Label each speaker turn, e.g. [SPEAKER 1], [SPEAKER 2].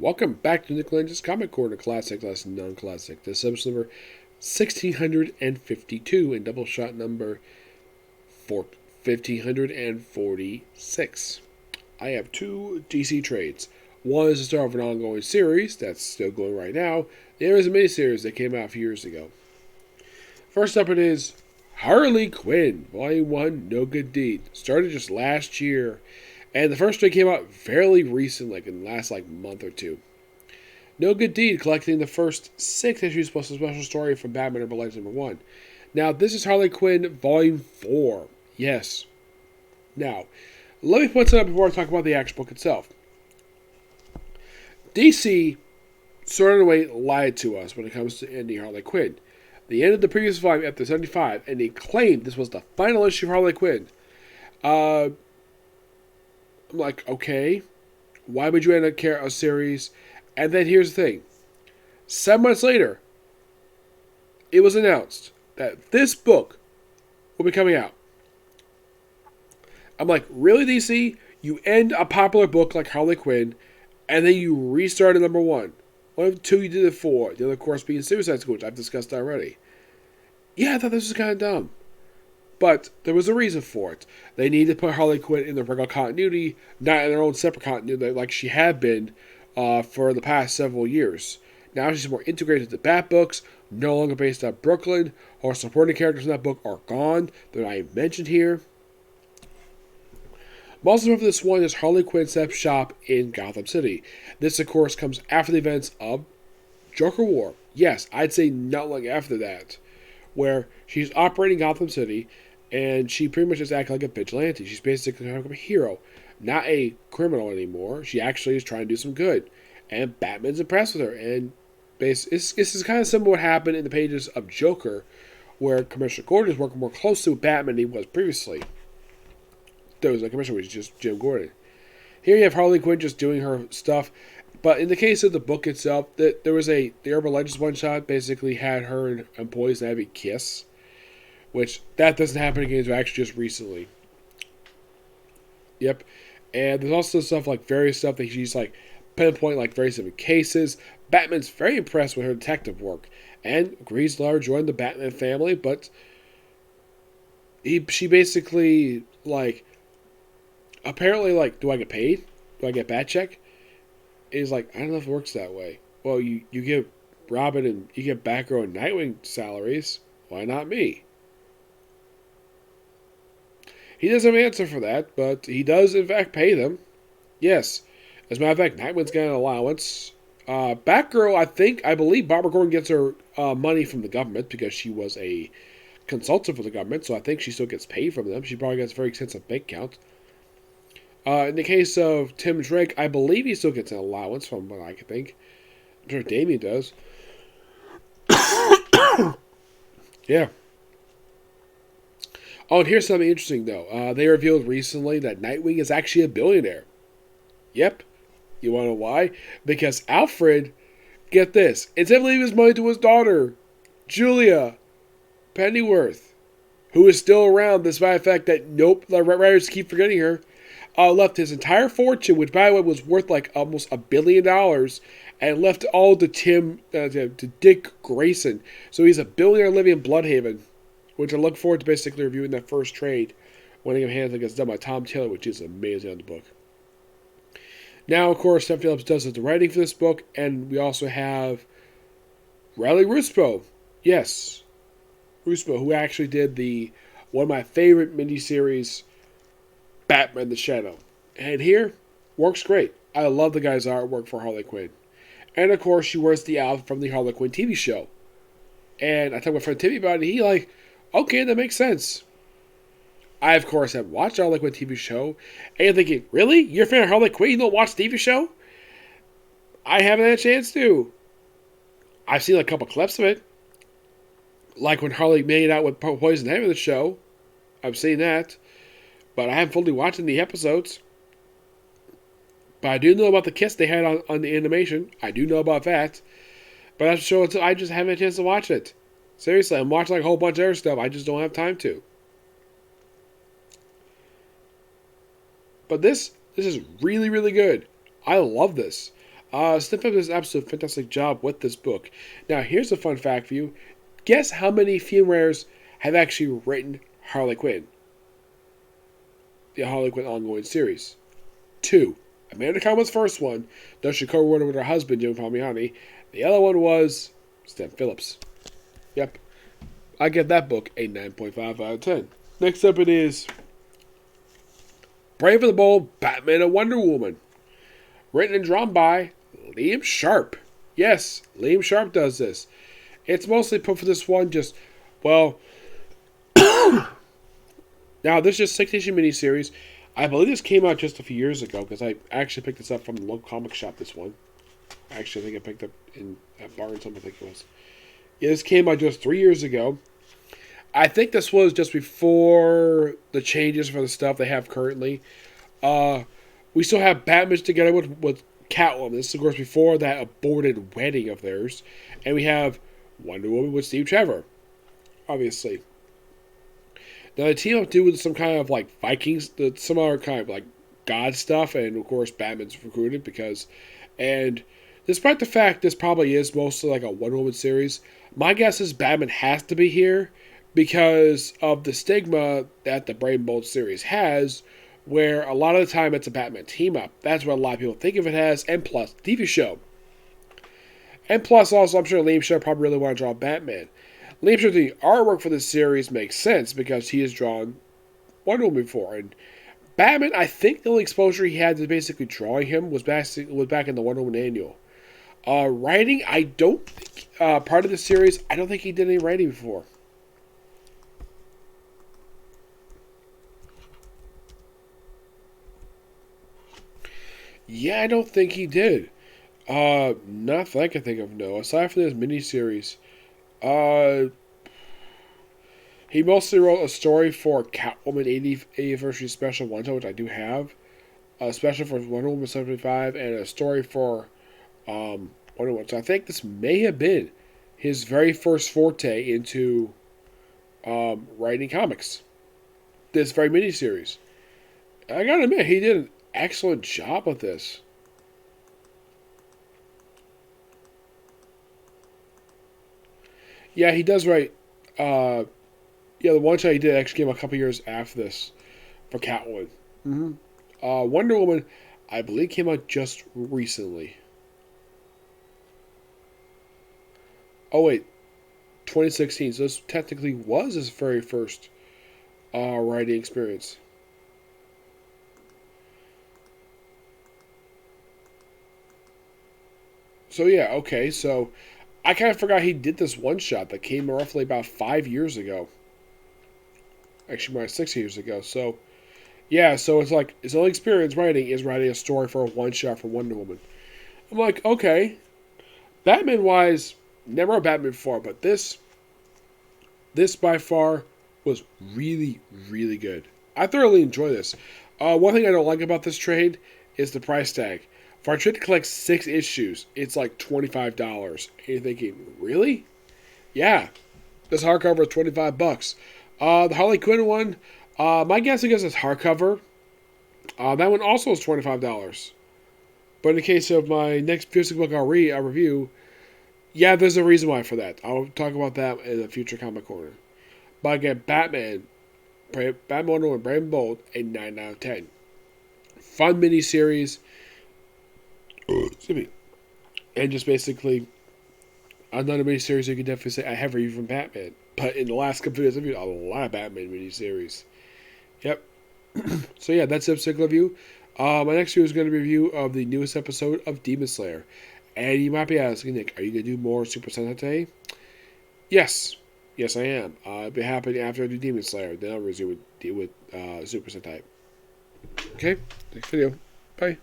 [SPEAKER 1] Welcome back to Nick Lenz's Comic Corner, Classic Lesson Non-Classic. This is episode number 1652 and Doubleshot number 1546. I have two DC trades. One is the start of an ongoing series that's still going right now. The other is a miniseries that came out a few years ago. First up it is Harley Quinn, Volume 1, No Good Deed. Started just last year. And the first trade came out fairly recent, like in the last month or two. No Good Deed, collecting the first 6 issues plus a special story from Batman Urban Legends number 1. Now, this is Harley Quinn Volume 4. Yes. Now, let me point something out before I talk about the actual book itself. DC, sort of in a way, lied to us when it comes to ending Harley Quinn. They ended the previous volume after 75, and they claimed this was the final issue of Harley Quinn. I'm like, okay, why would you end a series? And then here's the thing. 7 months later, it was announced that this book will be coming out. I'm like, really, DC? You end a popular book like Harley Quinn, and then you restart at number 1. One of the two you did it for. The other, of course, being Suicide Squad, which I've discussed already. Yeah, I thought this was kind of dumb. But there was a reason for it. They needed to put Harley Quinn in the regular continuity, not in their own separate continuity like she had been for the past several years. Now she's more integrated into the Bat books, no longer based out of Brooklyn. Her supporting characters in that book are gone. They're not even mentioned here. Most of this one is Harley Quinn set up shop in Gotham City. This, of course, comes after the events of Joker War. Yes, I'd say not long after that, where she's operating Gotham City. And she pretty much just acts like a vigilante. She's basically kind of a hero, not a criminal anymore. She actually is trying to do some good. And Batman's impressed with her. And this is kind of similar to what happened in the pages of Joker, where Commissioner Gordon is working more closely with Batman than he was previously. There was a commissioner, which is just Jim Gordon. Here you have Harley Quinn just doing her stuff. But in the case of the book itself, the Urban Legends one-shot basically had her and employees have a kiss. Which, that doesn't happen again until actually just recently. Yep. And there's also stuff various stuff that she's pinpoint various different cases. Batman's very impressed with her detective work. And agrees to let her join the Batman family, but she basically, apparently, do I get paid? Do I get bat check? He's like, I don't know if it works that way. Well, you give Robin and you get Batgirl and Nightwing salaries. Why not me? He doesn't have an answer for that, but he does, in fact, pay them. Yes. As a matter of fact, Nightwing's got an allowance. Batgirl, I believe Barbara Gordon gets her money from the government because she was a consultant for the government, so I think she still gets paid from them. She probably gets a very extensive bank account. In the case of Tim Drake, I believe he still gets an allowance from what I can think. I'm sure Damien does. Yeah. Oh, and here's something interesting, though. They revealed recently that Nightwing is actually a billionaire. Yep. You want to know why? Because Alfred, get this, instead of leaving his money to his daughter, Julia Pennyworth, who is still around, despite the fact that the writers keep forgetting her, left his entire fortune, which, by the way, was worth almost $1 billion, and left all to to Dick Grayson. So he's a billionaire living in Bloodhaven. Which I look forward to basically reviewing that first trade when it gets done by Tom Taylor, which is amazing on the book. Now, of course, Steph Phillips does the writing for this book, and we also have Riley Ruspo. Yes, Ruspo, who actually did one of my favorite miniseries, Batman the Shadow. And here, works great. I love the guy's artwork for Harley Quinn. And, of course, she wears the outfit from the Harley Quinn TV show. And I talked with my friend Timmy about it, okay, that makes sense. I, of course, have watched the Harley Quinn TV show, and you're thinking, really? You're a fan of Harley Quinn? You don't watch the TV show? I haven't had a chance to. I've seen a couple clips of it. Like when Harley made out with Poison Ivy in the show. I've seen that. But I haven't fully watched the episodes. But I do know about the kiss they had on the animation. I do know about that. But that's a show until I just haven't had a chance to watch it. Seriously, I'm watching a whole bunch of other stuff. I just don't have time to. But this is really, really good. I love this. Snip does an absolute fantastic job with this book. Now, here's a fun fact for you. Guess how many females have actually written Harley Quinn? The Harley Quinn ongoing series. 2. Amanda Conway's first one, though she co-wrote it with her husband, Jim Palmiotti. The other one was Stan Phillips. Yep. I give that book a 9.5 out of 10. Next up it is Brave and the Bold, Batman and Wonder Woman. Written and drawn by Liam Sharp. Yes, Liam Sharp does this. It's mostly put for this one just, well, now this is just 6-issue miniseries. I believe this came out just a few years ago because I actually picked this up from the local comic shop, this one. Actually, I think I picked up at Barnes, I think it was. Yeah, this came out just 3 years ago. I think this was just before the changes for the stuff they have currently. We still have Batman together with Catwoman. This is, of course, before that aborted wedding of theirs. And we have Wonder Woman with Steve Trevor, obviously. Now, they team up with some kind of, like, Vikings, some other kind of, like, God stuff. And, of course, Batman's recruited because... And despite the fact this probably is mostly like a Wonder Woman series, my guess is Batman has to be here because of the stigma that the Brave and Bold series has, where a lot of the time it's a Batman team-up. That's what a lot of people think of it as, and plus, TV show. And plus, also, I'm sure Liam Sharp probably really want to draw Batman. Liam Sharp, the artwork for this series makes sense because he has drawn Wonder Woman before, and Batman, I think the only exposure he had to basically drawing him was back in the Wonder Woman annual. Writing, I don't think, part of the series, I don't think he did any writing before. Yeah, I don't think he did. Not that I can think of, no. Aside from this miniseries, he mostly wrote a story for Catwoman 80th Anniversary Special one-shot, which I do have. A special for Wonder Woman 75, and a story for Wonder Woman. So I think this may have been his very first forte into writing comics. This very miniseries. I gotta admit, he did an excellent job with this. Yeah, he does write. Yeah, the one shot he did actually came a couple years after this for Catwoman. Mm-hmm. Wonder Woman, I believe, came out just recently. Oh wait, 2016. So this technically was his very first writing experience. So yeah, okay. So I kind of forgot he did this one shot that came roughly about 5 years ago. Actually, more 6 years ago. So yeah, so it's like his only experience writing is writing a story for a one shot for Wonder Woman. I'm like, okay, Batman wise, never a Batman before, but this by far was really, really good. I thoroughly enjoy this. One thing I don't like about this trade is the price tag. For a trade to collect 6 issues, it's like $25. And you're thinking, really? Yeah. This hardcover is $25. The Harley Quinn one, my guess is it's hardcover. That one also is $25. But in the case of my next music book I'll review, yeah, there's a reason why for that. I'll talk about that in a future comic corner. But again, Batman Wonder Woman, Brave and Bold, a 9 out of 10. Fun miniseries. Excuse me. And just basically another miniseries you can definitely say I have reviewed from Batman. But in the last couple of videos, I've reviewed a lot of Batman miniseries. Yep. So yeah, that's the particular review. My next video is going to be a review of the newest episode of Demon Slayer. And you might be asking, Nick, are you going to do more Super Sentai today? Yes. Yes, I am. I'll be happy after I do Demon Slayer. Then I'll resume with Super Sentai. Okay, next video. Bye.